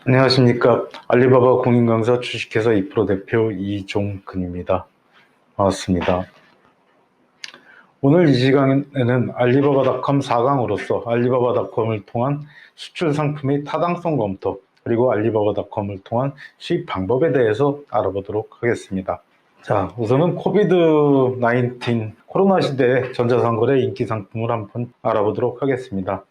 안녕하십니까. 알리바바 공인강사 주식회사 2프로 대표 이종근입니다. 반갑습니다. 오늘 이 시간에는 알리바바닷컴 4강으로서 알리바바닷컴을 통한 수출 상품의 타당성 검토, 그리고 알리바바닷컴을 통한 수입 방법에 대해서 알아보도록 하겠습니다. 자, 우선은 코비드-19 코로나 시대의 전자상거래 인기 상품을 한번 알아보도록 하겠습니다.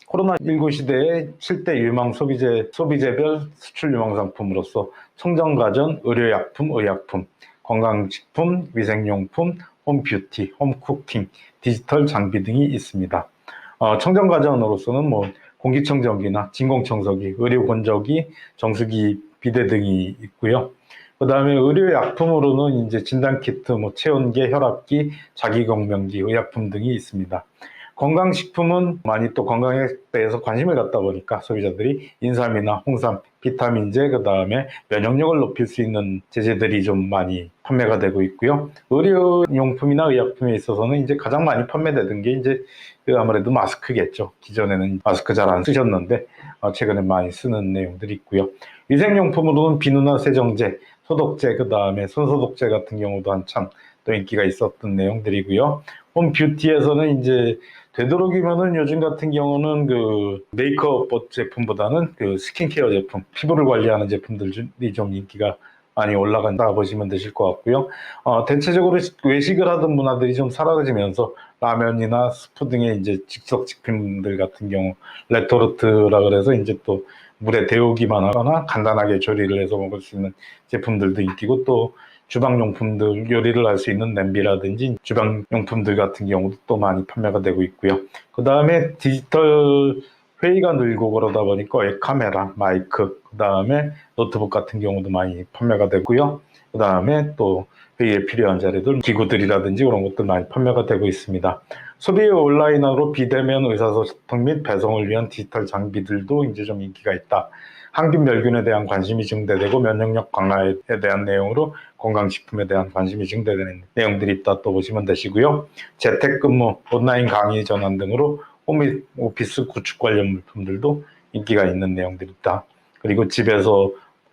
코로나19 시대의 7대 유망 소비재별 수출 유망 상품으로서 청정가전, 의료약품, 의약품, 건강식품, 위생용품, 홈뷰티, 홈쿠킹, 디지털 장비 등이 있습니다. 청정가전으로서는 공기청정기나 진공청소기, 의료건조기, 정수기, 비데 등이 있고요. 그 다음에 의료약품으로는 이제 진단키트, 체온계, 혈압기, 자기건명기, 의약품 등이 있습니다. 건강식품은 많이 또 건강에 대해서 관심을 갖다 보니까 소비자들이 인삼이나 홍삼, 비타민제, 그 다음에 면역력을 높일 수 있는 제제들이 좀 많이 판매가 되고 있고요. 의료용품이나 의약품에 있어서는 이제 가장 많이 판매되던 게 이제 아무래도 마스크겠죠. 기존에는 마스크 잘 안 쓰셨는데 최근에 많이 쓰는 내용들이 있고요. 위생용품으로는 비누나 세정제, 소독제, 그 다음에 손소독제 같은 경우도 한참 또 인기가 있었던 내용들이고요. 홈뷰티에서는 이제 되도록이면은 요즘 같은 경우는 그 메이크업 제품보다는 그 스킨케어 제품, 피부를 관리하는 제품들이 좀 인기가 많이 올라간다 보시면 되실 것 같고요. 대체적으로 외식을 하던 문화들이 좀 사라지면서 라면이나 스프 등의 이제 즉석 식품들 같은 경우 레토르트라 그래서 이제 또 물에 데우기만 하거나 간단하게 조리를 해서 먹을 수 있는 제품들도 인기고, 또 주방용품들, 요리를 할 수 있는 냄비라든지 주방용품들 같은 경우도 또 많이 판매가 되고 있고요. 그 다음에 디지털 회의가 늘고 그러다 보니까 웹카메라, 마이크, 그 다음에 노트북 같은 경우도 많이 판매가 되고요. 그 다음에 또 회의에 필요한 자료들, 기구들이라든지 그런 것들 많이 판매가 되고 있습니다. 소비 온라인으로 비대면 의사소통 및 배송을 위한 디지털 장비들도 이제 좀 인기가 있다. 항균 멸균에 대한 관심이 증대되고 면역력 강화에 대한 내용으로 건강식품에 대한 관심이 증대되는 내용들이 있다 또 보시면 되시고요. 재택근무, 온라인 강의 전환 등으로 홈오피스 구축 관련 물품들도 인기가 있는 내용들이 있다. 그리고 집에서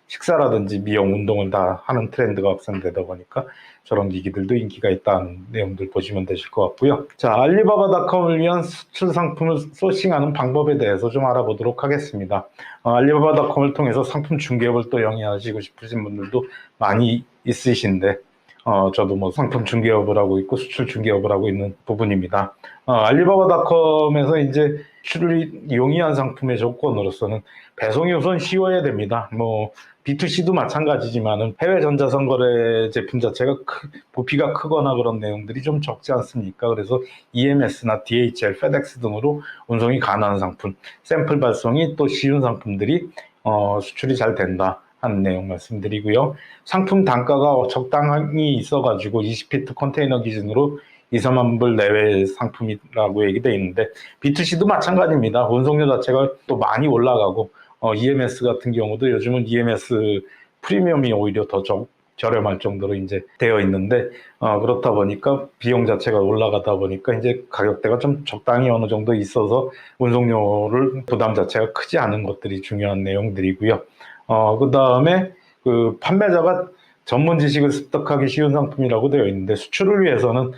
식사라든지 미용, 운동을 다 하는 트렌드가 확산되다 보니까 저런 기기들도 인기가 있다는 내용들 보시면 되실 것 같고요. 자, 알리바바닷컴을 위한 수출 상품을 소싱하는 방법에 대해서 좀 알아보도록 하겠습니다. 알리바바닷컴을 통해서 상품 중개업을 또 영위하시고 싶으신 분들도 많이 있으신데, 저도 상품 중개업을 하고 있고 수출 중개업을 하고 있는 부분입니다. 알리바바닷컴에서 이제 수출이 용이한 상품의 조건으로서는 배송이 우선 쉬워야 됩니다. B2C도 마찬가지지만은 해외 전자상거래 제품 자체가 부피가 크거나 그런 내용들이 좀 적지 않습니까? 그래서 EMS나 DHL, FedEx 등으로 운송이 가능한 상품, 샘플 발송이 또 쉬운 상품들이 수출이 잘 된다 하는 내용 말씀드리고요. 상품 단가가 적당히 있어가지고 20피트 컨테이너 기준으로 2, 3만 불 내외의 상품이라고 얘기되어 있는데, B2C도 마찬가지입니다. 운송료 자체가 또 많이 올라가고, EMS 같은 경우도 요즘은 EMS 프리미엄이 오히려 더 저렴할 정도로 이제 되어 있는데, 그렇다 보니까 비용 자체가 올라가다 보니까 이제 가격대가 좀 적당히 어느 정도 있어서 운송료를 부담 자체가 크지 않은 것들이 중요한 내용들이고요. 그 다음에 그 판매자가 전문 지식을 습득하기 쉬운 상품이라고 되어 있는데, 수출을 위해서는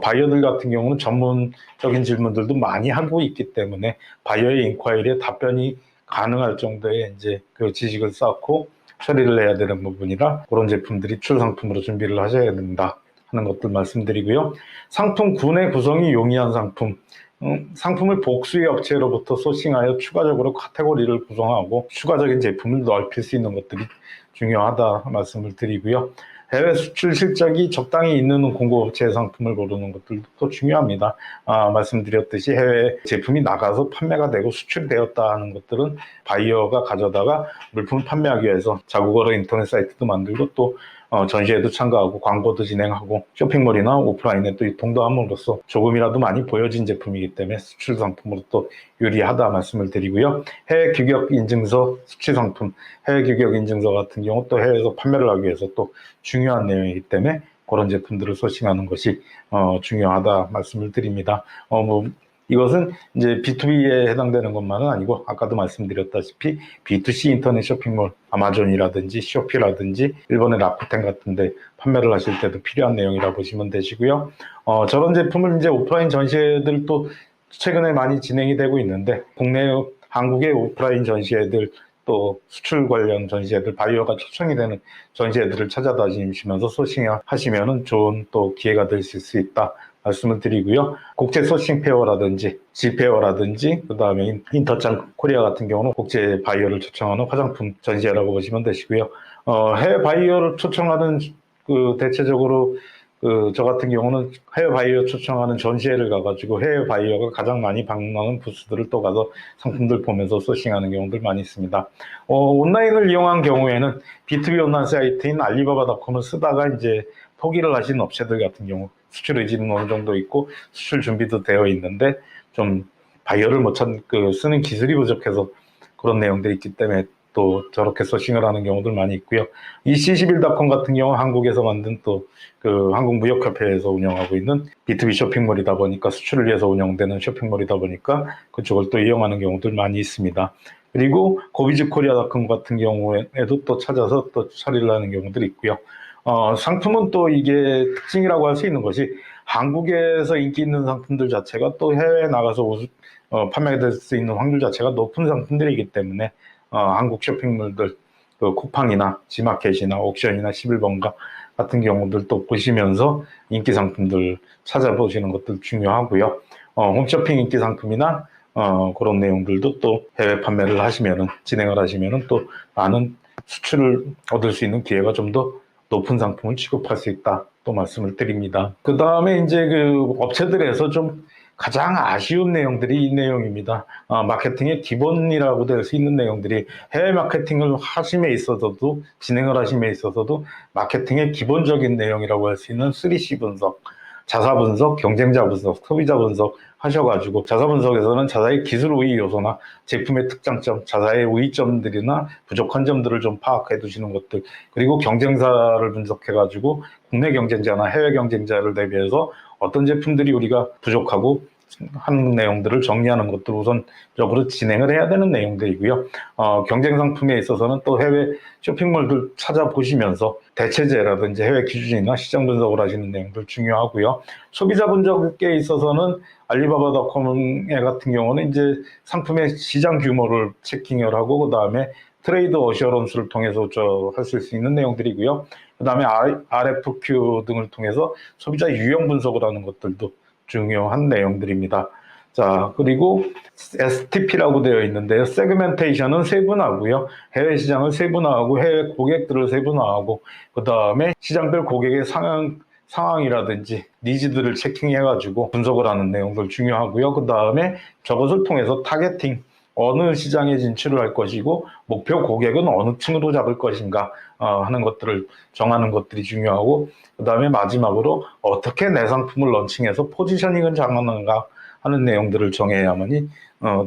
바이어들 같은 경우는 전문적인 질문들도 많이 하고 있기 때문에 바이어의 인콰이리에 답변이 가능할 정도의 이제 그 지식을 쌓고 처리를 해야 되는 부분이라 그런 제품들이 수출 상품으로 준비를 하셔야 된다 하는 것들 말씀드리고요. 상품 구내 구성이 용이한 상품, 상품을 복수의 업체로부터 소싱하여 추가적으로 카테고리를 구성하고 추가적인 제품을 넓힐 수 있는 것들이 중요하다 말씀을 드리고요. 해외 수출 실적이 적당히 있는 공급업체의 상품을 고르는 것들도 또 중요합니다. 말씀드렸듯이 해외 제품이 나가서 판매가 되고 수출되었다 하는 것들은 바이어가 가져다가 물품을 판매하기 위해서 자국어로 인터넷 사이트도 만들고 또 전시회도 참가하고 광고도 진행하고 쇼핑몰이나 오프라인에 또 유통도 함으로써 조금이라도 많이 보여진 제품이기 때문에 수출 상품으로 또 유리하다 말씀을 드리고요. 해외 규격 인증서, 수출 상품, 해외 규격 인증서 같은 경우 또 해외에서 판매를 하기 위해서 또 중요한 내용이기 때문에 그런 제품들을 소싱하는 것이 중요하다 말씀을 드립니다. 이것은 이제 B2B에 해당되는 것만은 아니고 아까도 말씀드렸다시피 B2C 인터넷 쇼핑몰 아마존이라든지 쇼피라든지 일본의 라쿠텐 같은데 판매를 하실 때도 필요한 내용이라 보시면 되시고요. 저런 제품을 이제 오프라인 전시회들도 최근에 많이 진행이 되고 있는데 국내 한국의 오프라인 전시회들 또 수출 관련 전시회들 바이어가 초청이 되는 전시회들을 찾아다니시면서 소싱하시면 좋은 또 기회가 되실 수 있다 말씀을 드리고요. 국제 소싱 페어라든지 G페어라든지 그 다음에 인터짱 코리아 같은 경우는 국제 바이어를 초청하는 화장품 전시회라고 보시면 되시고요. 해외 바이어를 초청하는 대체적으로 저 같은 경우는 해외 바이어 초청하는 전시회를 가가지고 해외 바이어가 가장 많이 방문하는 부스들을 또 가서 상품들 보면서 소싱하는 경우들 많이 있습니다. 온라인을 이용한 경우에는 B2B 온라인 사이트인 알리바바닷컴을 쓰다가 이제 포기를 하신 업체들 같은 경우 수출 의지는 어느 정도 있고 수출 준비도 되어 있는데 좀 바이어를 못 쓰는 기술이 부족해서 그런 내용들이 있기 때문에 또 저렇게 소싱을 하는 경우들 많이 있고요. EC11.com 같은 경우 한국에서 만든 또 한국무역협회에서 운영하고 있는 B2B 쇼핑몰이다 보니까 수출을 위해서 운영되는 쇼핑몰이다 보니까 그쪽을 또 이용하는 경우들 많이 있습니다. 그리고 고비즈코리아닷컴 같은 경우에도 또 찾아서 또 처리를 하는 경우들이 있고요. 상품은 또 이게 특징이라고 할 수 있는 것이 한국에서 인기 있는 상품들 자체가 또 해외에 나가서 판매될 수 있는 확률 자체가 높은 상품들이기 때문에 한국 쇼핑몰들 쿠팡이나 지마켓이나 옥션이나 11번가 같은 경우들 또 보시면서 인기 상품들 찾아보시는 것들 중요하고요. 홈쇼핑 인기 상품이나 그런 내용들도 또 해외 판매를 하시면은 진행을 하시면은 또 많은 수출을 얻을 수 있는 기회가 좀 더 높은 상품을 취급할 수 있다 또 말씀을 드립니다. 그 다음에 이제 업체들에서 좀 가장 아쉬운 내용들이 이 내용입니다. 마케팅의 기본이라고 될 수 있는 내용들이 해외 마케팅을 하심에 있어서도 진행을 하심에 있어서도 마케팅의 기본적인 내용이라고 할 수 있는 3C 분석, 자사 분석, 경쟁자 분석, 소비자 분석 하셔가지고 자사 분석에서는 자사의 기술 우위 요소나 제품의 특장점, 자사의 우위점들이나 부족한 점들을 좀 파악해 두시는 것들, 그리고 경쟁사를 분석해가지고 국내 경쟁자나 해외 경쟁자를 대비해서 어떤 제품들이 우리가 부족하고 하는 내용들을 정리하는 것들 우선적으로 진행을 해야 되는 내용들이고요. 경쟁 상품에 있어서는 또 해외 쇼핑몰들 찾아보시면서 대체제라든지 해외 기준이나 시장 분석을 하시는 내용들 중요하고요. 소비자 분석에 있어서는 알리바바닷컴 같은 경우는 이제 상품의 시장 규모를 체킹을 하고 그 다음에 트레이드 어셔런스를 통해서 하실 수 있는 내용들이고요. 그 다음에 RFQ 등을 통해서 소비자 유형 분석을 하는 것들도 중요한 내용들입니다. 자, 그리고 STP라고 되어 있는데요. 세그멘테이션은 세분화고요. 해외 시장을 세분화하고 해외 고객들을 세분화하고 그 다음에 시장별 고객의 상황이라든지 니즈들을 체킹해가지고 분석을 하는 내용들 중요하고요. 그 다음에 저것을 통해서 타겟팅, 어느 시장에 진출을 할 것이고 목표 고객은 어느 층으로 잡을 것인가 하는 것들을 정하는 것들이 중요하고 그 다음에 마지막으로 어떻게 내 상품을 런칭해서 포지셔닝을 정하는가 하는 내용들을 정해야만이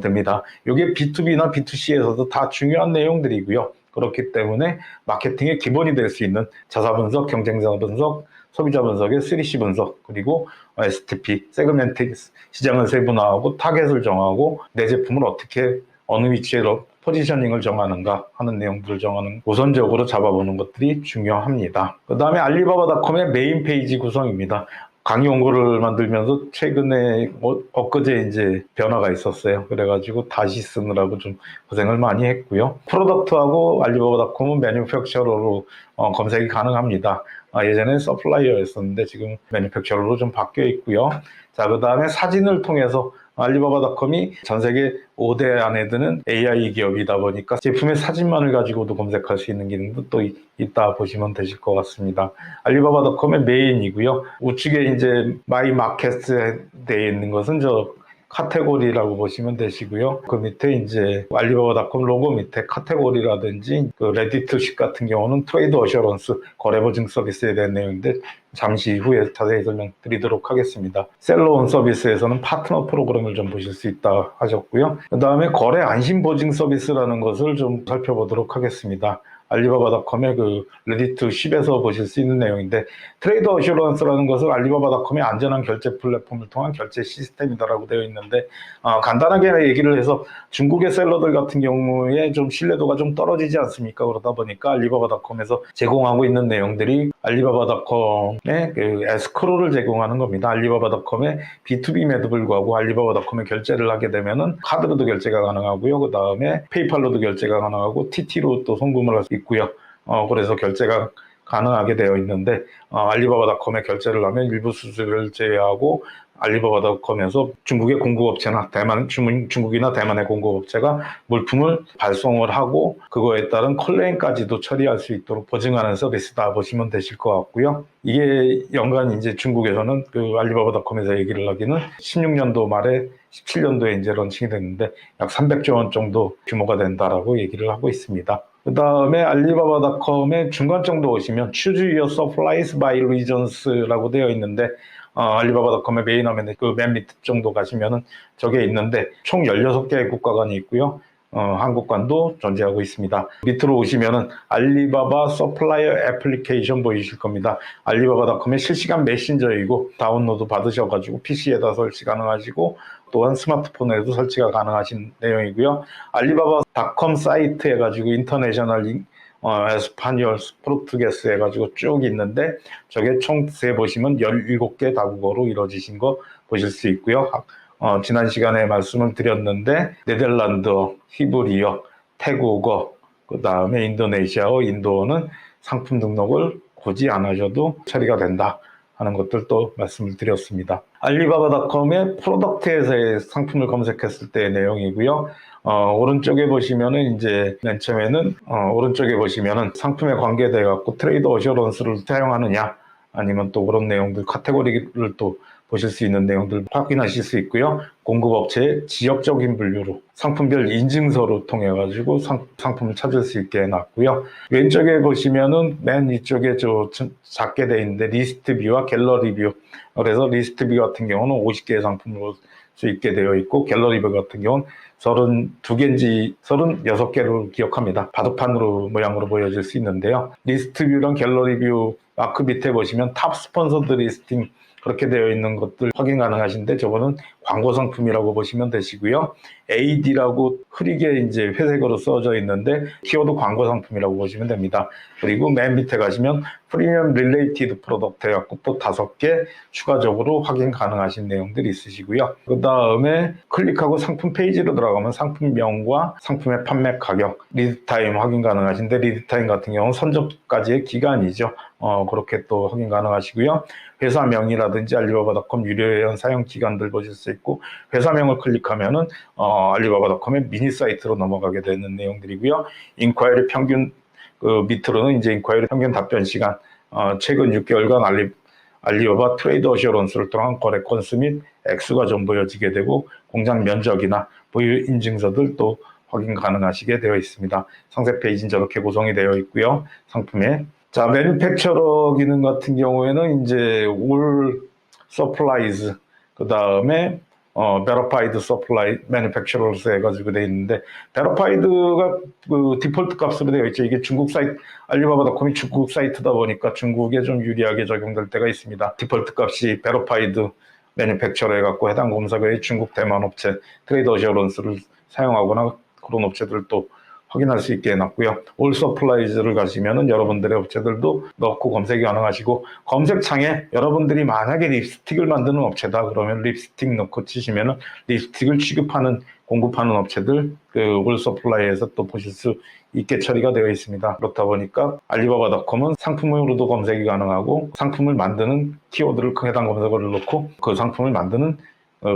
됩니다. 이게 B2B나 B2C에서도 다 중요한 내용들이고요. 그렇기 때문에 마케팅의 기본이 될 수 있는 자사 분석, 경쟁자 분석, 소비자 분석의 3C 분석, 그리고 STP, 세그멘트 시장을 세분화하고 타겟을 정하고 내 제품을 어떻게 어느 위치에로 포지셔닝을 정하는가 하는 내용들을 정하는 우선적으로 잡아보는 것들이 중요합니다. 그 다음에 알리바바닷컴의 메인 페이지 구성입니다. 강의 원고를 만들면서 최근에 엊그제 이제 변화가 있었어요. 그래가지고 다시 쓰느라고 좀 고생을 많이 했고요. 프로덕트하고 알리바바닷컴은 매니팩처러로 검색이 가능합니다. 예전엔 서플라이어였었는데 지금 매니팩처러로 좀 바뀌어 있고요. 자, 그 다음에 사진을 통해서 알리바바닷컴이 전 세계 5대 안에 드는 AI 기업이다 보니까 제품의 사진만을 가지고도 검색할 수 있는 기능도 또 있다 보시면 되실 것 같습니다. 알리바바닷컴의 메인이고요. 우측에 이제 마이 마켓에 되어 있는 것은 카테고리라고 보시면 되시고요. 그 밑에 이제 알리바바닷컴 로고 밑에 카테고리라든지 레디투식 같은 경우는 트레이드 어셔런스 거래 보증 서비스에 대한 내용인데 잠시 후에 자세히 설명드리도록 하겠습니다. 셀러온 서비스에서는 파트너 프로그램을 좀 보실 수 있다 하셨고요. 그 다음에 거래 안심 보증 서비스라는 것을 좀 살펴보도록 하겠습니다. 알리바바닷컴의 그 레디트 10에서 보실 수 있는 내용인데, 트레이드 어슈런스라는 것은 알리바바닷컴의 안전한 결제 플랫폼을 통한 결제 시스템이다라고 되어 있는데, 간단하게 얘기를 해서 중국의 셀러들 같은 경우에 좀 신뢰도가 좀 떨어지지 않습니까? 그러다 보니까 알리바바닷컴에서 제공하고 있는 내용들이 알리바바닷컴의 그 에스크로를 제공하는 겁니다. 알리바바닷컴의 B2B임에도 불구하고 알리바바닷컴에 결제를 하게 되면은 카드로도 결제가 가능하고요. 그 다음에 페이팔로도 결제가 가능하고 TT로 또 송금을 할 수 있고요. 그래서 결제가 가능하게 되어 있는데, 알리바바닷컴에 결제를 하면 일부 수수료를 제외하고 알리바바닷컴에서 중국의 공급업체나 중국이나 대만의 공급업체가 물품을 발송을 하고 그거에 따른 컬레임까지도 처리할 수 있도록 보증하는 서비스다 보시면 되실 것 같고요. 이게 연간 이제 중국에서는 그 알리바바닷컴에서 얘기를 하기는 16년도 말에 17년도에 이제 런칭이 됐는데 약 300조 원 정도 규모가 된다라고 얘기를 하고 있습니다. 그 다음에 알리바바닷컴의 중간 정도 오시면 Choose Your Supplies by Regions라고 되어 있는데, 알리바바닷컴의 메인 화면에 그 맨 밑 정도 가시면은 저게 있는데 총 16개의 국가관이 있고요. 한국관도 존재하고 있습니다. 밑으로 오시면은 알리바바 서플라이어 애플리케이션 보이실 겁니다. 알리바바닷컴의 실시간 메신저이고 다운로드 받으셔가지고 PC에다 설치 가능하시고 또한 스마트폰에도 설치가 가능하신 내용이고요. 알리바바닷컴 사이트 해가지고 인터내셔널 에스파뇰, 포르투게스 해가지고 쭉 있는데 저게 총 세보시면 17개 다국어로 이루어지신 거 보실 수 있고요. 지난 시간에 말씀을 드렸는데 네덜란드어, 히브리어, 태국어, 그 다음에 인도네시아어, 인도어는 상품 등록을 굳이 안 하셔도 처리가 된다 하는 것들도 말씀을 드렸습니다. 알리바바닷컴의 프로덕트에서의 상품을 검색했을 때의 내용이고요. 오른쪽에 보시면은 이제 맨 처음에는 오른쪽에 보시면은 상품에 관계돼 갖고 트레이드 어셔런스를 사용하느냐 아니면 또 그런 내용들 카테고리를 또 보실 수 있는 내용들 확인하실 수 있고요. 공급업체의 지역적인 분류로 상품별 인증서로 통해 가지고 상품을 찾을 수 있게 해놨고요. 왼쪽에 보시면은 맨 위쪽에 저 작게 돼 있는데 리스트 뷰와 갤러리 뷰. 그래서 리스트 뷰 같은 경우는 50개의 상품을 볼 수 있게 되어 있고 갤러리 뷰 같은 경우는 32개인지 36개로 기억합니다. 바둑판으로 모양으로 보여질 수 있는데요. 리스트 뷰랑 갤러리 뷰 마크 밑에 보시면 탑 스폰서드 리스팅 그렇게 되어 있는 것들 확인 가능하신데 저거는 광고 상품이라고 보시면 되시고요. AD라고 흐리게 이제 회색으로 써져 있는데 키워드 광고 상품이라고 보시면 됩니다. 그리고 맨 밑에 가시면 프리미엄 릴레이티드 프로덕트 해갖고 또 5개 추가적으로 확인 가능하신 내용들이 있으시고요. 그 다음에 클릭하고 상품 페이지로 들어가면 상품명과 상품의 판매 가격, 리드타임 확인 가능하신데 리드타임 같은 경우는 선적까지의 기간이죠. 그렇게 또 확인 가능하시고요. 회사명이라든지 알리바바닷컴 유료회원 사용 기간들 보실 수 있고 회사명을 클릭하면은 알리바바닷컴의 미니 사이트로 넘어가게 되는 내용들이고요. 인콰이리 평균 밑으로는 이제 인콰이리 평균 답변 시간, 최근 6개월간 알리바바 트레이드 어셔런스를 통한 거래 건수 및 액수가 좀 보여지게 되고 공장 면적이나 보유 인증서들 또 확인 가능하시게 되어 있습니다. 상세 페이지는 저렇게 구성이 되어 있고요. 상품에 자, 매니팩처러 기능 같은 경우에는 이제 all supplies 그 다음에 verified supply manufacturers 해가지고 되어 있는데 verified가 그 디폴트 값으로 되어 있죠. 이게 중국 사이트 알리바바닷컴이 중국 사이트다 보니까 중국에 좀 유리하게 적용될 때가 있습니다. 디폴트 값이 verified manufacturer 해갖고 해당 검사고의 중국 대만 업체 트레이드 어셔런스를 사용하거나 그런 업체들도 확인할 수 있게 해놨고요. 올 서플라이즈를 가시면은 여러분들의 업체들도 넣고 검색이 가능하시고 검색창에 여러분들이 만약에 립스틱을 만드는 업체다 그러면 립스틱 넣고 치시면은 립스틱을 취급하는 공급하는 업체들 올 서플라이에서 또 보실 수 있게 처리가 되어 있습니다. 그렇다 보니까 알리바바닷컴은 상품으로도 검색이 가능하고 상품을 만드는 키워드를 해당 검색어를 넣고 그 상품을 만드는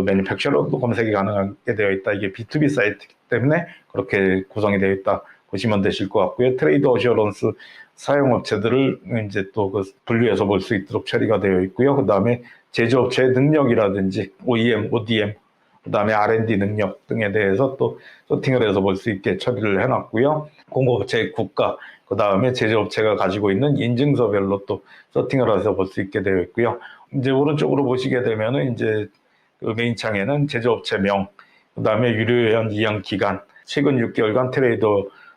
매니팩처러도 검색이 가능하게 되어 있다. 이게 B2B 사이트이기 때문에 그렇게 구성이 되어 있다 보시면 되실 것 같고요. 트레이드 어셔런스 사용업체들을 이제 또 그 분류해서 볼 수 있도록 처리가 되어 있고요. 그 다음에 제조업체의 능력이라든지 OEM, ODM, 그 다음에 R&D 능력 등에 대해서 또 서팅을 해서 볼 수 있게 처리를 해놨고요. 공급업체의 국가, 그 다음에 제조업체가 가지고 있는 인증서별로 또 서팅을 해서 볼 수 있게 되어 있고요. 이제 오른쪽으로 보시게 되면은 이제 그 메인 창에는 제조업체명, 그 다음에 유료회원 이용 기간, 최근 6개월간 트레이드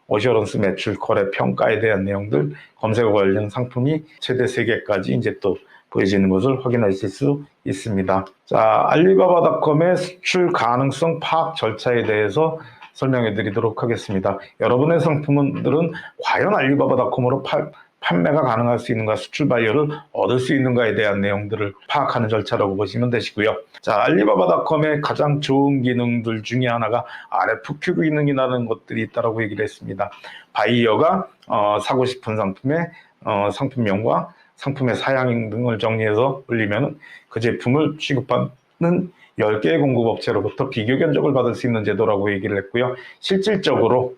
어셔런스 매출 거래 평가에 대한 내용들, 검색어 관련 상품이 최대 3개까지 이제 또 보여지는 것을 확인하실 수 있습니다. 자, 알리바바닷컴의 수출 가능성 파악 절차에 대해서 설명해 드리도록 하겠습니다. 여러분의 상품들은 과연 알리바바닷컴으로 판매가 가능할 수 있는가, 수출 바이어를 얻을 수 있는가에 대한 내용들을 파악하는 절차라고 보시면 되시고요. 자, 알리바바닷컴의 가장 좋은 기능들 중에 하나가 RFQ 기능이라는 것들이 있다고 얘기를 했습니다. 바이어가 사고 싶은 상품의 상품명과 상품의 사양 등을 정리해서 올리면 그 제품을 취급하는 10개의 공급업체로부터 비교 견적을 받을 수 있는 제도라고 얘기를 했고요. 실질적으로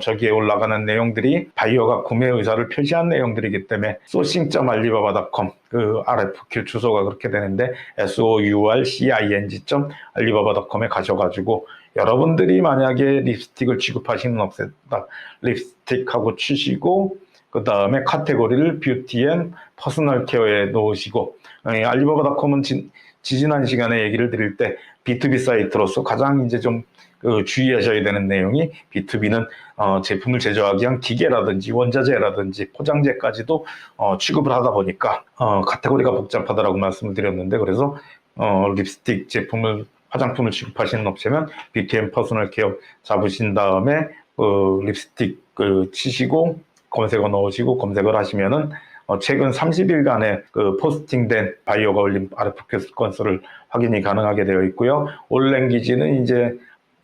저기에 올라가는 내용들이 바이어가 구매 의사를 표시한 내용들이기 때문에 sourcing.alibaba.com 그 RFQ 주소가 그렇게 되는데 sourcing.alibaba.com에 가셔가지고 여러분들이 만약에 립스틱을 취급하시는 업체다, 립스틱하고 치시고 그 다음에 카테고리를 뷰티 앤 퍼스널 케어에 놓으시고, 알리바바닷컴은 지지난 시간에 얘기를 드릴 때 B2B 사이트로서 가장 이제 좀 주의하셔야 되는 내용이, B2B는 제품을 제조하기 위한 기계라든지 원자재라든지 포장재까지도 취급을 하다 보니까 카테고리가 복잡하다라고 말씀을 드렸는데, 그래서 립스틱 제품을, 화장품을 취급하시는 업체면 뷰티 앤 퍼스널 케어 잡으신 다음에 립스틱 치시고 검색어 넣으시고 검색을 하시면은 최근 30일간의 포스팅된 바이어가 올린 RFQ 건수를 확인이 가능하게 되어 있고요. 올 랭귀지는 이제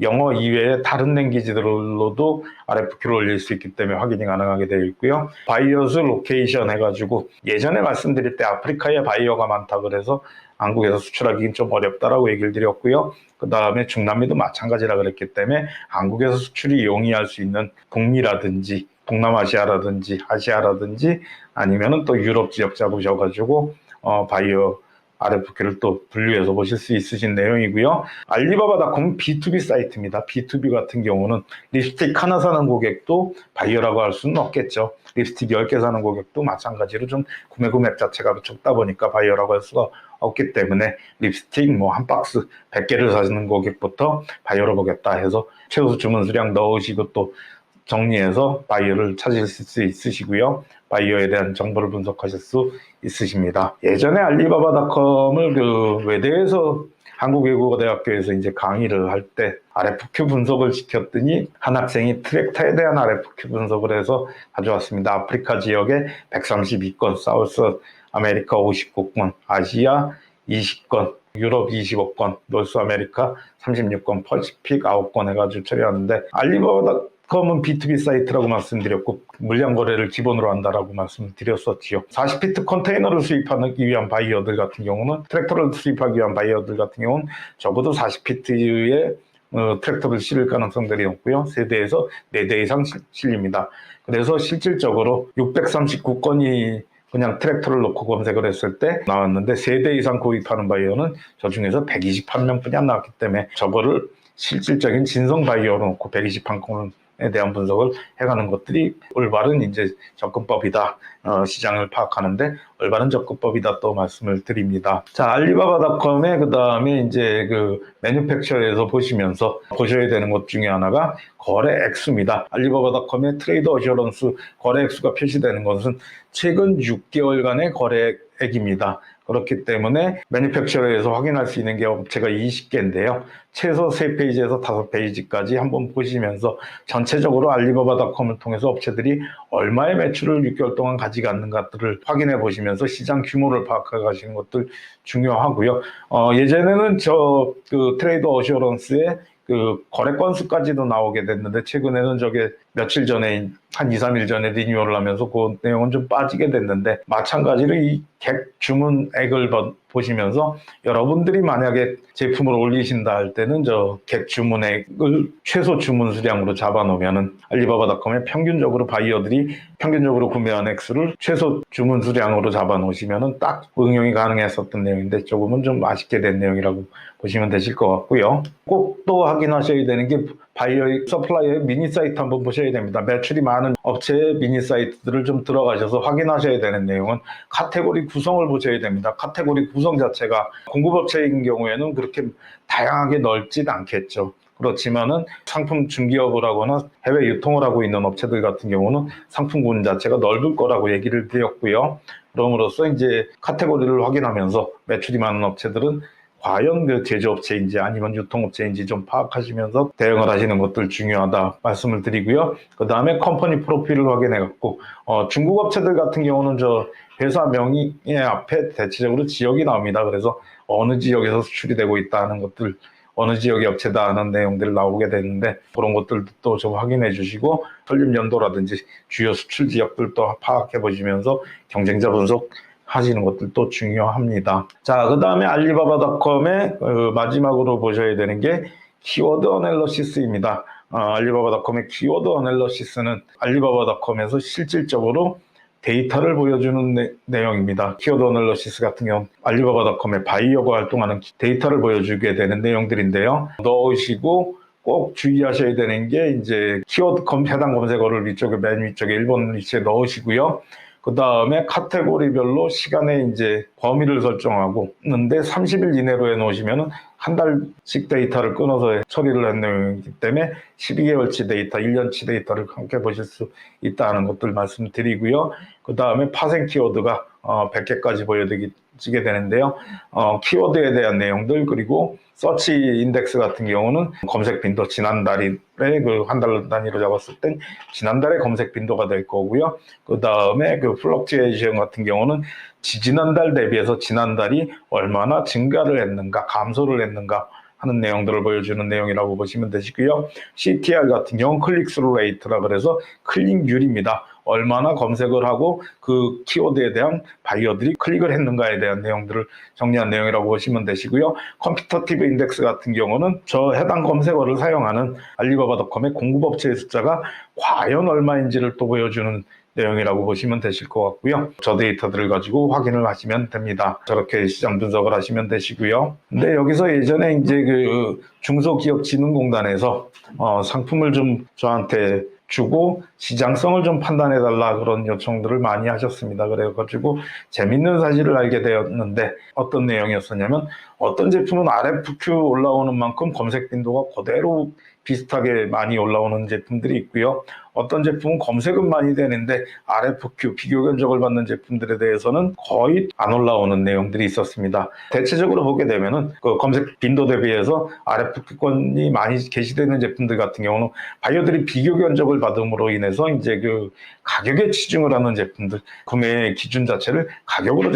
영어 이외에 다른 랭귀지들로도 RFQ를 올릴 수 있기 때문에 확인이 가능하게 되어 있고요. 바이어스 로케이션 해가지고 예전에 말씀드릴 때 아프리카에 바이어가 많다 그래서 한국에서 수출하기는 좀 어렵다라고 얘기를 드렸고요. 그 다음에 중남미도 마찬가지라 그랬기 때문에 한국에서 수출이 용이할 수 있는 북미라든지 동남아시아라든지 아시아라든지 아니면은 또 유럽 지역 잡으셔가지고 바이어 RFQ를 또 분류해서 보실 수 있으신 내용이고요. 알리바바닷컴은 B2B 사이트입니다. B2B 같은 경우는 립스틱 하나 사는 고객도 바이어라고 할 수는 없겠죠. 립스틱 10개 사는 고객도 마찬가지로 좀 구매 금액 자체가 적다 보니까 바이어라고 할 수가 없기 때문에 립스틱 한 박스 100개를 사시는 고객부터 바이어로 보겠다 해서 최소 주문 수량 넣으시고 또 정리해서 바이어를 찾으실 수 있으시고요. 바이어에 대한 정보를 분석하실 수 있으십니다. 예전에 알리바바닷컴을 외대에서 한국외국어대학교에서 이제 강의를 할 때 RFQ 분석을 시켰더니 한 학생이 트랙터에 대한 RFQ 분석을 해서 가져왔습니다. 아프리카 지역에 132건, 사우스 아메리카 59건, 아시아 20건, 유럽 25건, 노스 아메리카 36건, 퍼시픽 9건 해가지고 처리하는데, 알리바바닷컴은 B2B 사이트라고 말씀드렸고 물량 거래를 기본으로 한다라고 말씀드렸었지요. 40피트 컨테이너를 수입하기 위한 바이어들 같은 경우는, 트랙터를 수입하기 위한 바이어들 같은 경우는 적어도 40피트의 트랙터를 실을 가능성들이 높고요. 3대에서 4대 이상 실립니다. 그래서 실질적으로 639건이 그냥 트랙터를 놓고 검색을 했을 때 나왔는데, 3대 이상 구입하는 바이어는 저 중에서 121명뿐이 안 나왔기 때문에 저거를 실질적인 진성 바이어로 놓고 121건에 대한 분석을 해가는 것들이 올바른 이제 접근법이다. 시장을 파악하는데 올바른 접근법이다 또 말씀을 드립니다. 자, 알리바바닷컴의 그 다음에 이제 매뉴팩처에서 보시면서 보셔야 되는 것 중에 하나가 거래 액수입니다. 알리바바닷컴의 트레이드 어셔런스 거래 액수가 표시되는 것은 최근 6개월간의 거래액입니다. 그렇기 때문에 매뉴팩처에서 확인할 수 있는 게 업체가 20개인데요. 최소 3페이지에서 5페이지까지 한번 보시면서 전체적으로 알리바바닷컴을 통해서 업체들이 얼마의 매출을 6개월 동안 가져갔는가들을 확인해 보시면서 시장 규모를 파악해 가시는 것들 중요하고요. 예전에는 트레이드 어셔런스의 거래 건수까지도 나오게 됐는데, 최근에는 저게 며칠 전에 한 2, 3일 전에 리뉴얼을 하면서 그 내용은 좀 빠지게 됐는데, 마찬가지로 이 객 주문액을 보시면서 여러분들이 만약에 제품을 올리신다 할 때는 객 주문액을 최소 주문 수량으로 잡아놓으면은 알리바바닷컴에 평균적으로 바이어들이 평균적으로 구매한 액수를 최소 주문 수량으로 잡아놓으시면은 딱 응용이 가능했었던 내용인데, 조금은 좀 아쉽게 된 내용이라고 보시면 되실 것 같고요. 꼭 또 확인하셔야 되는 게 바이어의 서플라이어의 미니 사이트 한번 보셔야 됩니다. 매출이 많은 업체의 미니 사이트들을 좀 들어가셔서 확인하셔야 되는 내용은 카테고리 구성을 보셔야 됩니다. 카테고리 구성 자체가 공급업체인 경우에는 그렇게 다양하게 넓진 않겠죠. 그렇지만은 상품 중개업을 하거나 해외 유통을 하고 있는 업체들 같은 경우는 상품군 자체가 넓을 거라고 얘기를 드렸고요. 그럼으로써 이제 카테고리를 확인하면서 매출이 많은 업체들은 과연 그 제조업체인지 아니면 유통업체인지 좀 파악하시면서 대응을 하시는 것들 중요하다 말씀을 드리고요. 그 다음에 컴퍼니 프로필을 확인해갖고 중국 업체들 같은 경우는 저 회사 명의 앞에 대체적으로 지역이 나옵니다. 그래서 어느 지역에서 수출이 되고 있다는 것들, 어느 지역의 업체다 하는 내용들 나오게 되는데 그런 것들도 또 좀 확인해 주시고 설립 연도라든지 주요 수출 지역들도 파악해 보시면서 경쟁자 분석 하시는 것들도 중요합니다. 자, 그 다음에 알리바바닷컴의 마지막으로 보셔야 되는 게 키워드 어널리시스입니다. 알리바바닷컴의 키워드 어널리시스는 알리바바닷컴에서 실질적으로 데이터를 보여주는 내용입니다. 키워드 어널리시스 같은 경우는 알리바바닷컴의 바이어가 활동하는 데이터를 보여주게 되는 내용들인데요. 넣으시고 꼭 주의하셔야 되는 게 이제 키워드 해당 검색어를 위쪽에 맨 위쪽에 1번 위치에 넣으시고요. 그 다음에 카테고리별로 시간에 이제 범위를 설정하고 있는데 30일 이내로 해놓으시면은 한 달씩 데이터를 끊어서 처리를 한 내용이기 때문에 12개월치 데이터, 1년치 데이터를 함께 보실 수 있다는 것들 말씀드리고요. 그 다음에 파생 키워드가 100개까지 보여지게 되는데요. 키워드에 대한 내용들 그리고 서치 인덱스 같은 경우는 검색 빈도 지난달에 그 한 달 단위로 잡았을 땐 지난달의 검색 빈도가 될 거고요. 그 다음에 그 플럭츄에이션 같은 경우는 지지난달 대비해서 지난달이 얼마나 증가를 했는가, 감소를 했는가 하는 내용들을 보여주는 내용이라고 보시면 되시고요. CTR 같은 경우는 클릭스루 레이트라 그래서 클릭률입니다. 얼마나 검색을 하고 그 키워드에 대한 바이어들이 클릭을 했는가에 대한 내용들을 정리한 내용이라고 보시면 되시고요. 컴피터티브 인덱스 같은 경우는 저 해당 검색어를 사용하는 알리바바닷컴의 공급업체의 숫자가 과연 얼마인지를 또 보여주는 내용이라고 보시면 되실 것 같고요. 저 데이터들을 가지고 확인을 하시면 됩니다. 저렇게 시장 분석을 하시면 되시고요. 근데 여기서 예전에 이제 그 중소기업진흥공단에서 상품을 좀 저한테 주고 시장성을 좀 판단해달라 그런 요청들을 많이 하셨습니다. 그래가지고 재밌는 사실을 알게 되었는데 어떤 내용이었었냐면 어떤 제품은 RFQ 올라오는 만큼 검색 빈도가 그대로 비슷하게 많이 올라오는 제품들이 있고요. 어떤 제품은 검색은 많이 되는데 RFQ 비교 견적을 받는 제품들에 대해서는 거의 안 올라오는 내용들이 있었습니다. 대체적으로 보게 되면은 그 검색 빈도 대비해서 RFQ권이 많이 게시되는 제품들 같은 경우는 바이어들이 비교 견적을 받음으로 인해서 이제 그 가격에 치중을 하는 제품들, 구매 기준 자체를 가격으로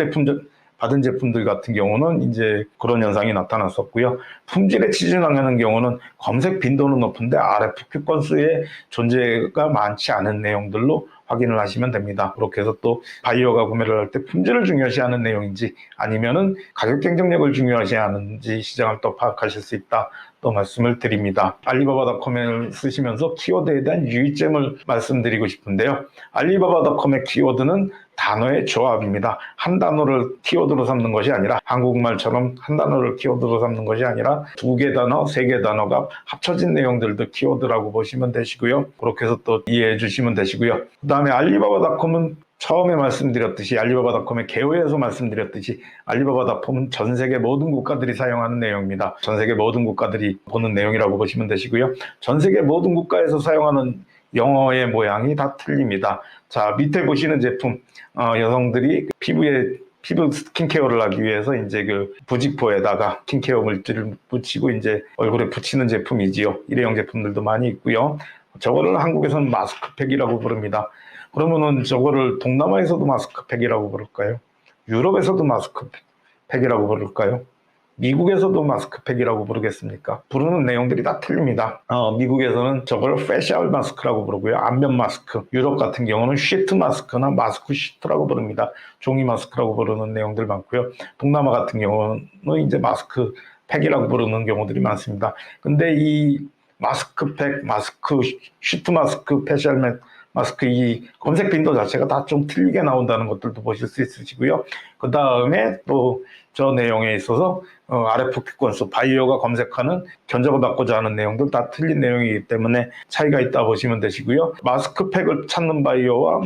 받은 제품들 같은 경우는 이제 그런 현상이 나타났었고요. 품질에 치중하는 경우는 검색 빈도는 높은데 RFQ 건수의 존재가 많지 않은 내용들로 확인을 하시면 됩니다. 그렇게 해서 또 바이어가 구매를 할 때 품질을 중요시하는 내용인지 아니면은 가격 경쟁력을 중요시하는지 시장을 또 파악하실 수 있다. 또 말씀을 드립니다. 알리바바닷컴을 쓰시면서 키워드에 대한 유의점을 말씀드리고 싶은데요. 알리바바닷컴의 키워드는 단어의 조합입니다. 한 단어를 키워드로 삼는 것이 아니라 한국말처럼 한 단어를 키워드로 삼는 것이 아니라 2개 단어, 3개 단어가 합쳐진 내용들도 키워드라고 보시면 되시고요. 그렇게 해서 또 이해해 주시면 되시고요. 그 다음에 알리바바닷컴은 처음에 말씀드렸듯이 알리바바닷컴의 개요에서 말씀드렸듯이 알리바바닷컴은 전 세계 모든 국가들이 사용하는 내용입니다. 전 세계 모든 국가들이 보는 내용이라고 보시면 되시고요. 전 세계 모든 국가에서 사용하는 영어의 모양이 다 틀립니다. 자, 밑에 보시는 제품, 여성들이 피부 스킨케어를 하기 위해서 이제 그 부직포에다가 스킨케어 물질을 묻히고 이제 얼굴에 붙이는 제품이지요. 일회용 제품들도 많이 있고요. 저거를 한국에서는 마스크팩이라고 부릅니다. 그러면은 저거를 동남아에서도 마스크팩이라고 부를까요? 유럽에서도 마스크팩이라고 부를까요? 미국에서도 마스크팩이라고 부르겠습니까? 부르는 내용들이 다 틀립니다. 미국에서는 저걸 페셜 마스크라고 부르고요. 안면 마스크. 유럽 같은 경우는 시트 마스크나 마스크 시트라고 부릅니다. 종이 마스크라고 부르는 내용들 많고요. 동남아 같은 경우는 이제 마스크팩이라고 부르는 경우들이 많습니다. 근데 이 마스크팩, 시트 마스크, 페셜 마스크 이 검색 빈도 자체가 다 좀 틀리게 나온다는 것들도 보실 수 있으시고요. 그 다음에 또 저 내용에 있어서 RFQ 건수, 바이어가 검색하는 견적을 받고자 하는 내용들 다 틀린 내용이기 때문에 차이가 있다 보시면 되시고요. 마스크팩을 찾는 바이어와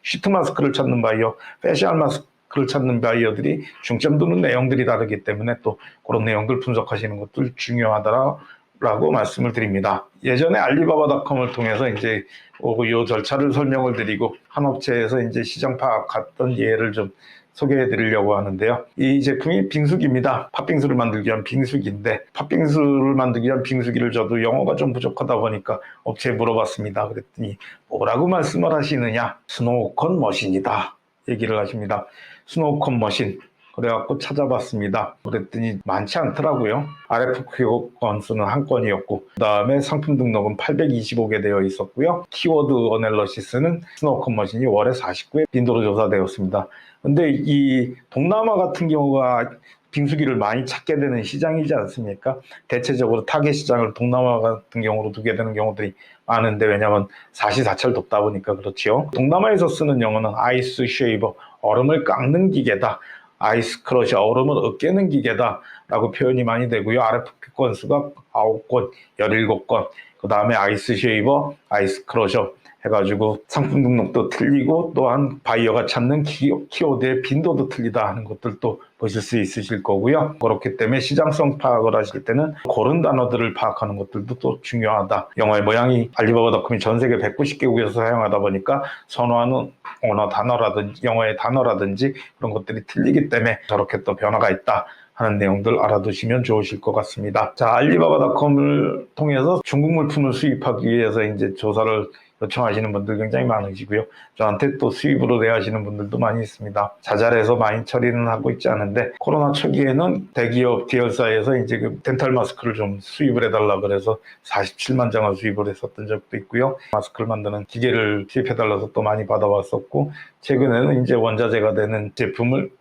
시트 마스크를 찾는 바이어, 페셜 마스크를 찾는 바이어들이 중점 두는 내용들이 다르기 때문에 또 그런 내용들 분석하시는 것들 중요하다. 라고 말씀을 드립니다. 예전에 알리바바닷컴을 통해서 이제 이 절차를 설명을 드리고 한 업체에서 이제 시장 파악했던 예를 좀 소개해 드리려고 하는데요. 이 제품이 빙수기입니다. 팥빙수를 만들기 위한 빙수기인데 팥빙수를 만들기 위한 빙수기를 저도 영어가 좀 부족하다 보니까 업체에 물어봤습니다. 그랬더니 뭐라고 말씀을 하시느냐? 스노우콘 머신이다 얘기를 하십니다. 스노우콘 머신. 그래갖고 찾아봤습니다. 그랬더니 많지 않더라고요. RFQ 건수는 한 건이었고 그 다음에 상품 등록은 825개 되어 있었고요. 키워드 어널러시스는 스노우콘 머신이 월에 49회 빈도로 조사되었습니다. 근데 이 동남아 같은 경우가 빙수기를 많이 찾게 되는 시장이지 않습니까? 대체적으로 타겟 시장을 동남아 같은 경우로 두게 되는 경우들이 많은데 왜냐하면 사시사철 덥다 보니까 그렇지요. 동남아에서 쓰는 용어는 아이스 쉐이버, 얼음을 깎는 기계다. 아이스 크러셔, 얼음을 으깨는 기계다 라고 표현이 많이 되고요. RFQ 건수가 9건, 17건, 그 다음에 아이스 쉐이버, 아이스 크러셔 해가지고 상품 등록도 틀리고 또한 바이어가 찾는 키워드의 빈도도 틀리다 하는 것들도 보실 수 있으실 거고요. 그렇기 때문에 시장성 파악을 하실 때는 그런 단어들을 파악하는 것들도 또 중요하다. 영어의 모양이 알리바바닷컴이 전 세계 190개국에서 사용하다 보니까 선호하는 언어 단어라든지 영어의 단어라든지 그런 것들이 틀리기 때문에 저렇게 또 변화가 있다 하는 내용들 알아두시면 좋으실 것 같습니다. 자, 알리바바닷컴을 통해서 중국 물품을 수입하기 위해서 이제 조사를 요청하시는 분들 굉장히 많으시고요. 저한테 또 수입으로 대하시는 분들도 많이 있습니다. 자잘해서 많이 처리는 하고 있지 않은데 코로나 초기에는 대기업 계열사에서 이제 그 덴탈 마스크를 좀 수입을 해달라 그래서 47만 장을 수입을 했었던 적도 있고요. 마스크를 만드는 기계를 수입해달라서 또 많이 받아왔었고 최근에는 이제 원자재가 되는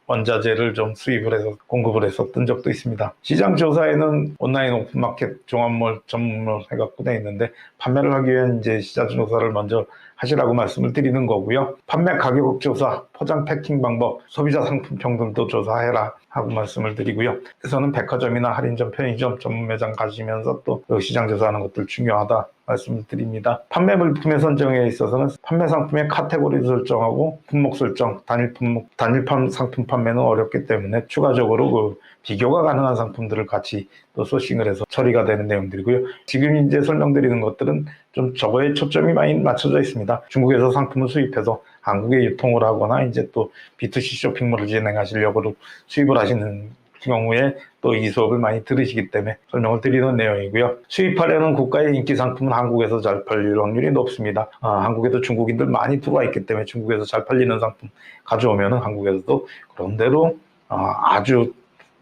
원자재를 좀 수입을 해서 공급을 했었던 적도 있습니다. 시장 조사에는 온라인 오픈마켓 종합몰 전문몰 해갖고 돼 있는데 판매를 하기 위한 이제 시장 조사를 먼저 하시라고 말씀을 드리는 거고요. 판매 가격 조사, 포장 패킹 방법, 소비자 상품 평등도 조사해라 하고 말씀을 드리고요. 그래서는 백화점이나 할인점, 편의점 전문 매장 가시면서 또 시장 조사하는 것들 중요하다 말씀을 드립니다. 판매 물품의 선정에 있어서는 판매 상품의 카테고리 설정하고 품목 설정, 단일판 상품 판매는 어렵기 때문에 추가적으로 그 비교가 가능한 상품들을 같이 또 소싱을 해서 처리가 되는 내용들이고요. 지금 이제 설명드리는 것들은 좀 저거에 초점이 많이 맞춰져 있습니다. 중국에서 상품을 수입해서 한국에 유통을 하거나 이제 또 B2C 쇼핑몰을 진행하시려고 수입을 하시는 경우에 또 이 수업을 많이 들으시기 때문에 설명을 드리는 내용이고요. 수입하려는 국가의 인기 상품은 한국에서 잘 팔릴 확률이 높습니다. 한국에도 중국인들 많이 들어와 있기 때문에 중국에서 잘 팔리는 상품 가져오면 한국에서도 그런 대로 아주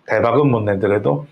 대박은 못 내더라도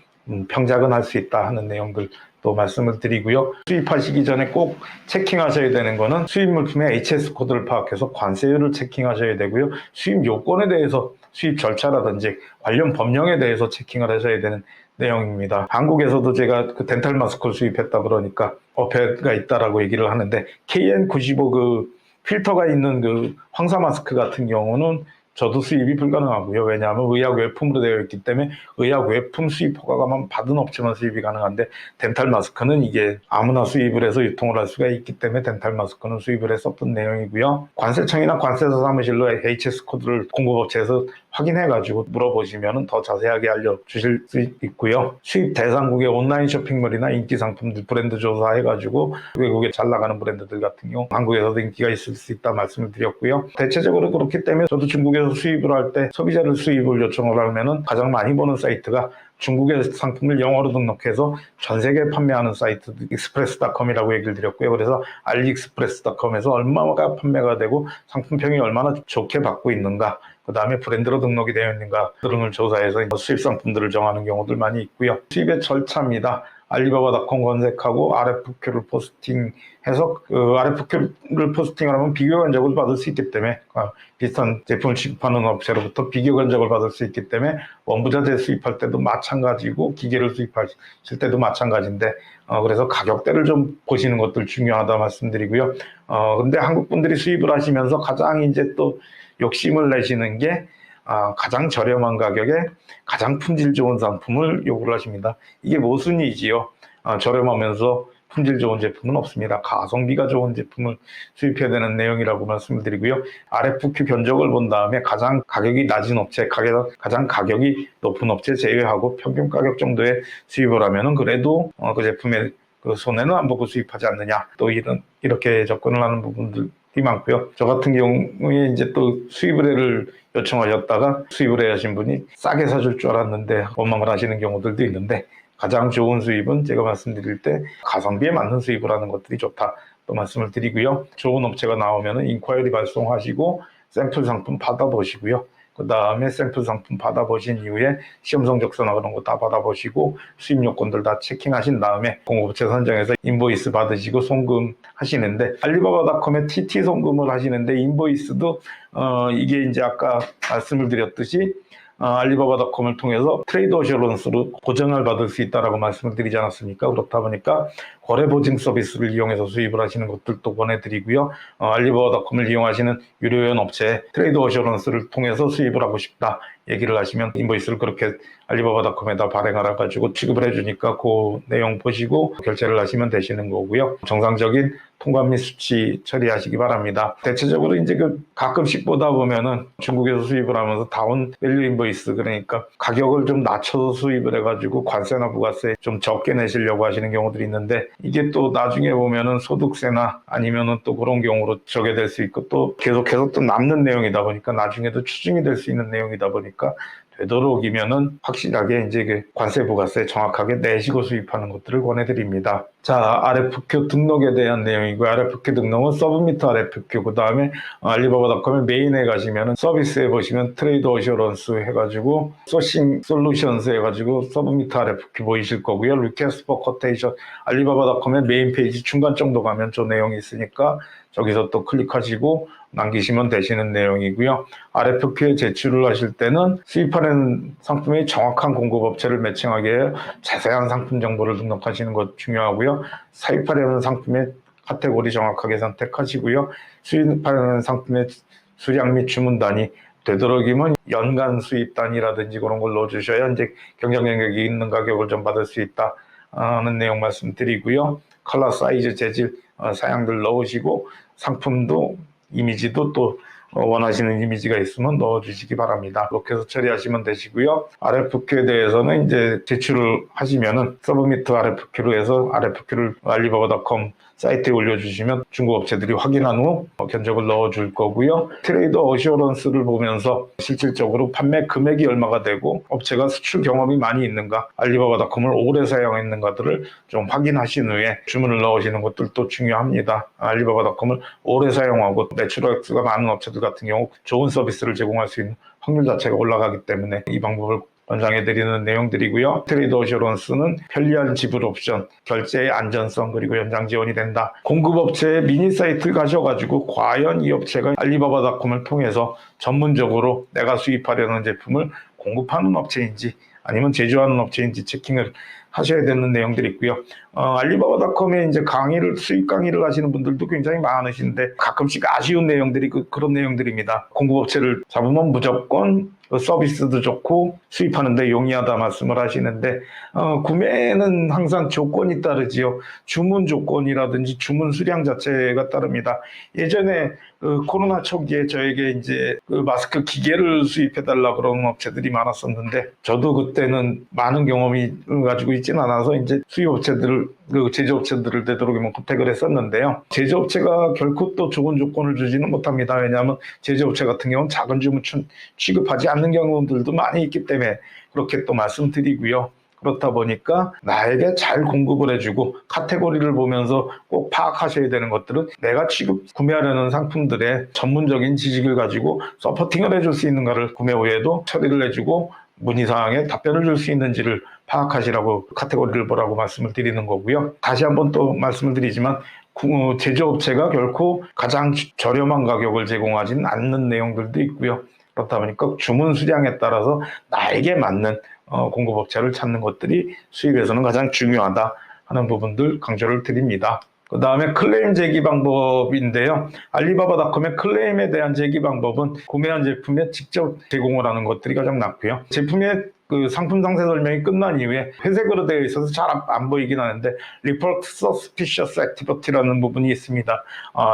평작은 할 수 있다 하는 내용들 또 말씀을 드리고요. 수입하시기 전에 꼭 체킹하셔야 되는 거는 수입 물품의 HS 코드를 파악해서 관세율을 체킹하셔야 되고요. 수입 요건에 대해서 수입 절차라든지 관련 법령에 대해서 체킹을 하셔야 되는 내용입니다. 한국에서도 제가 그 덴탈 마스크를 수입했다 그러니까 어폐가 있다라고 얘기를 하는데 KN95 그 필터가 있는 그 황사 마스크 같은 경우는 저도 수입이 불가능하고요. 왜냐하면 의약 외품으로 되어 있기 때문에 의약 외품 수입 허가만 받은 업체만 수입이 가능한데 덴탈 마스크는 이게 아무나 수입을 해서 유통을 할 수가 있기 때문에 덴탈 마스크는 수입을 했었던 내용이고요. 관세청이나 관세사 사무실로 HS 코드를 공급업체에서 확인해가지고 물어보시면 더 자세하게 알려주실 수 있고요. 수입 대상국의 온라인 쇼핑몰이나 인기 상품들 브랜드 조사해가지고 외국에 잘 나가는 브랜드들 같은 경우 한국에서도 인기가 있을 수 있다 말씀을 드렸고요. 대체적으로 그렇기 때문에 저도 중국에서 수입을 할 때 소비자를 수입을 요청을 하면은 가장 많이 보는 사이트가 중국의 상품을 영어로 등록해서 전 세계에 판매하는 사이트 익스프레스.com이라고 얘기를 드렸고요. 그래서 알리익스프레스.com에서 얼마가 판매가 되고 상품평이 얼마나 좋게 받고 있는가, 그 다음에 브랜드로 등록이 되어 있는가 등을 조사해서 수입 상품들을 정하는 경우들 많이 있고요. 수입의 절차입니다. 알리바바닷컴 검색하고 RFQ를 포스팅해서 그 RFQ를 포스팅을 하면 비교 견적을 받을 수 있기 때문에 비슷한 제품을 취급하는 업체로부터 비교 견적을 받을 수 있기 때문에 원부자재 수입할 때도 마찬가지고 기계를 수입하실 때도 마찬가지인데 그래서 가격대를 좀 보시는 것들 중요하다 말씀드리고요. 근데 한국 분들이 수입을 하시면서 가장 이제 또 욕심을 내시는 게 가장 저렴한 가격에 가장 품질 좋은 상품을 요구를 하십니다. 이게 모순이지요. 저렴하면서 품질 좋은 제품은 없습니다. 가성비가 좋은 제품을 수입해야 되는 내용이라고 말씀을 드리고요. RFQ 견적을 본 다음에 가장 가격이 낮은 업체, 가장 가격이 높은 업체 제외하고 평균 가격 정도의 수입을 하면은 그래도 그 제품의 그 손해는 안 보고 수입하지 않느냐. 또 이렇게 접근을 하는 부분들이 많고요. 저 같은 경우에 이제 또 수입 의뢰를 요청하셨다가 수입 의뢰하신 분이 싸게 사줄 줄 알았는데 원망을 하시는 경우들도 있는데 가장 좋은 수입은 제가 말씀드릴 때 가성비에 맞는 수입을 하는 것들이 좋다. 또 말씀을 드리고요. 좋은 업체가 나오면 인콰이리 발송하시고 샘플 상품 받아보시고요. 그 다음에 샘플 상품 받아보신 이후에 시험 성적서나 그런 거 다 받아보시고 수입 요건들 다 체킹하신 다음에 공급업체 선정해서 인보이스 받으시고 송금 하시는데 알리바바닷컴에 TT 송금을 하시는데 인보이스도 이게 이제 아까 말씀을 드렸듯이 알리바바닷컴을 통해서 트레이드 어셔런스로 보증을 받을 수 있다라고 말씀을 드리지 않았습니까? 그렇다 보니까 거래 보증 서비스를 이용해서 수입을 하시는 것들도 권해드리고요. 알리바바닷컴을 이용하시는 유료연 업체 트레이드 어셔런스를 통해서 수입을 하고 싶다 얘기를 하시면 인보이스를 그렇게 알리바바닷컴에다 발행하라 가지고 취급을 해주니까 그 내용 보시고 결제를 하시면 되시는 거고요. 정상적인 통관 및 수치 처리하시기 바랍니다. 대체적으로 이제 가끔씩 보다 보면은 중국에서 수입을 하면서 다운 밸류 인보이스, 그러니까 가격을 좀 낮춰서 수입을 해가지고 관세나 부가세 좀 적게 내시려고 하시는 경우들이 있는데 이게 또 나중에 보면은 소득세나 아니면은 또 그런 경우로 적게 될 수 있고 또 계속해서 또 남는 내용이다 보니까 나중에도 추징이 될 수 있는 내용이다 보니까 되도록이면은 확실하게 이제 그 관세 부가세 정확하게 내시고 수입하는 것들을 권해드립니다. 자, RFQ 등록에 대한 내용이고 RFQ 등록은 서브미트 RFQ 그 다음에 알리바바닷컴의 메인에 가시면은 서비스에 보시면 트레이드 어셔런스 해가지고 소싱 솔루션스 해가지고 서브미트 RFQ 보이실 거고요. 리퀘스트 포 쿼테이션 알리바바닷컴의 메인 페이지 중간 정도 가면 저 내용이 있으니까 저기서 또 클릭하시고 남기시면 되시는 내용이고요. RFQ에 제출을 하실 때는 수입하는 상품의 정확한 공급업체를 매칭하기 위해 자세한 상품 정보를 등록하시는 것 중요하고요. 사입하려는 상품의 카테고리 정확하게 선택하시고요. 수입하려는 상품의 수량 및 주문 단위 되도록이면 연간 수입 단위라든지 그런 걸 넣어주셔야 이제 경쟁 영역이 있는 가격을 좀 받을 수 있다 하는 내용 말씀드리고요. 컬러, 사이즈, 재질, 사양들 넣으시고 상품도 이미지도 또 원하시는 이미지가 있으면 넣어주시기 바랍니다. 그렇게 해서 처리하시면 되시고요. RFQ에 대해서는 이제 제출을 하시면은 서브미트 RFQ로 해서 RFQ를 알리바바닷컴 사이트에 올려주시면 중국 업체들이 확인한 후 견적을 넣어줄 거고요. 트레이더 어시어런스를 보면서 실질적으로 판매 금액이 얼마가 되고 업체가 수출 경험이 많이 있는가, 알리바바닷컴을 오래 사용했는가들을 좀 확인하신 후에 주문을 넣으시는 것들도 중요합니다. 알리바바닷컴을 오래 사용하고 매출액수가 많은 업체들 같은 경우 좋은 서비스를 제공할 수 있는 확률 자체가 올라가기 때문에 이 방법을 권장해드리는 내용들이고요. 트레이드 어셔런스는 편리한 지불 옵션, 결제의 안전성, 그리고 연장 지원이 된다. 공급업체의 미니 사이트 가셔가지고 과연 이 업체가 알리바바닷컴을 통해서 전문적으로 내가 수입하려는 제품을 공급하는 업체인지 아니면 제조하는 업체인지 체킹을 하셔야 되는 내용들이 있고요. 알리바바닷컴에 이제 수입 강의를 하시는 분들도 굉장히 많으신데 가끔씩 아쉬운 내용들이 그런 내용들입니다. 공급업체를 잡으면 무조건 서비스도 좋고 수입하는데 용이하다 말씀을 하시는데 구매는 항상 조건이 따르지요. 주문 조건이라든지 주문 수량 자체가 따릅니다. 예전에 코로나 초기에 저에게 이제 마스크 기계를 수입해달라 그러는 업체들이 많았었는데 저도 그때는 많은 경험이 가지고 있지는 않아서 이제 수입업체들을 제조업체들을 되도록이면 컨택을 했었는데요. 제조업체가 결코 또 좋은 조건을 주지는 못합니다. 왜냐하면 제조업체 같은 경우는 작은 주문 취급하지 않는 경우들도 많이 있기 때문에 그렇게 또 말씀드리고요. 그렇다 보니까 나에게 잘 공급을 해주고 카테고리를 보면서 꼭 파악하셔야 되는 것들은 내가 구매하려는 상품들의 전문적인 지식을 가지고 서포팅을 해줄 수 있는가를 구매 후에도 처리를 해주고 문의사항에 답변을 줄 수 있는지를 파악하시라고 카테고리를 보라고 말씀을 드리는 거고요. 다시 한번 또 말씀을 드리지만 제조업체가 결코 가장 저렴한 가격을 제공하지는 않는 내용들도 있고요. 그렇다 보니까 주문 수량에 따라서 나에게 맞는 공급업체를 찾는 것들이 수입에서는 가장 중요하다 하는 부분들 강조를 드립니다. 그 다음에 클레임 제기 방법인데요. 알리바바닷컴의 클레임에 대한 제기 방법은 구매한 제품에 직접 제공을 하는 것들이 가장 낫고요. 제품의 그 상품 상세 설명이 끝난 이후에 회색으로 되어 있어서 잘 안 보이긴 하는데 Report Suspicious Activity라는 부분이 있습니다.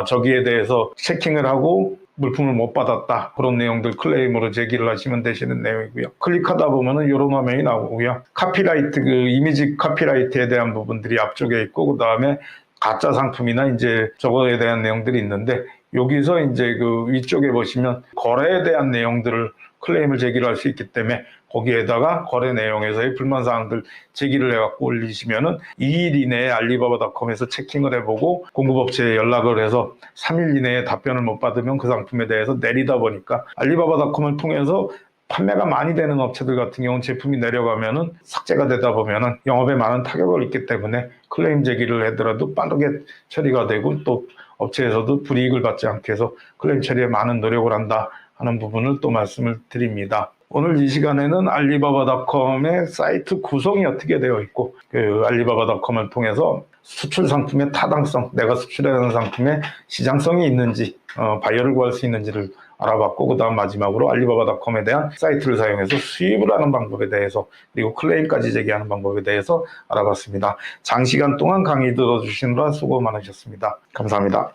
저기에 대해서 체킹을 하고 물품을 못 받았다. 그런 내용들 클레임으로 제기를 하시면 되시는 내용이고요. 클릭하다 보면은 이런 화면이 나오고요. 카피라이트, 그 이미지 카피라이트에 대한 부분들이 앞쪽에 있고, 그 다음에 가짜 상품이나 이제 저거에 대한 내용들이 있는데, 여기서 이제 그 위쪽에 보시면 거래에 대한 내용들을 클레임을 제기를 할 수 있기 때문에 거기에다가 거래 내용에서의 불만 사항들 제기를 해갖고 올리시면은 2일 이내에 알리바바닷컴에서 체킹을 해보고 공급업체에 연락을 해서 3일 이내에 답변을 못 받으면 그 상품에 대해서 내리다 보니까 알리바바닷컴을 통해서 판매가 많이 되는 업체들 같은 경우는 제품이 내려가면은 삭제가 되다 보면은 영업에 많은 타격을 입기 때문에 클레임 제기를 하더라도 빠르게 처리가 되고 또 업체에서도 불이익을 받지 않게 해서 클레임 처리에 많은 노력을 한다 하는 부분을 또 말씀을 드립니다. 오늘 이 시간에는 알리바바닷컴의 사이트 구성이 어떻게 되어 있고 그 알리바바닷컴을 통해서 수출 상품의 타당성, 내가 수출하는 상품의 시장성이 있는지 바이어를 구할 수 있는지를 알아봤고, 그 다음 마지막으로 알리바바닷컴에 대한 사이트를 사용해서 수입을 하는 방법에 대해서 그리고 클레임까지 제기하는 방법에 대해서 알아봤습니다. 장시간 동안 강의 들어주시느라 수고 많으셨습니다. 감사합니다.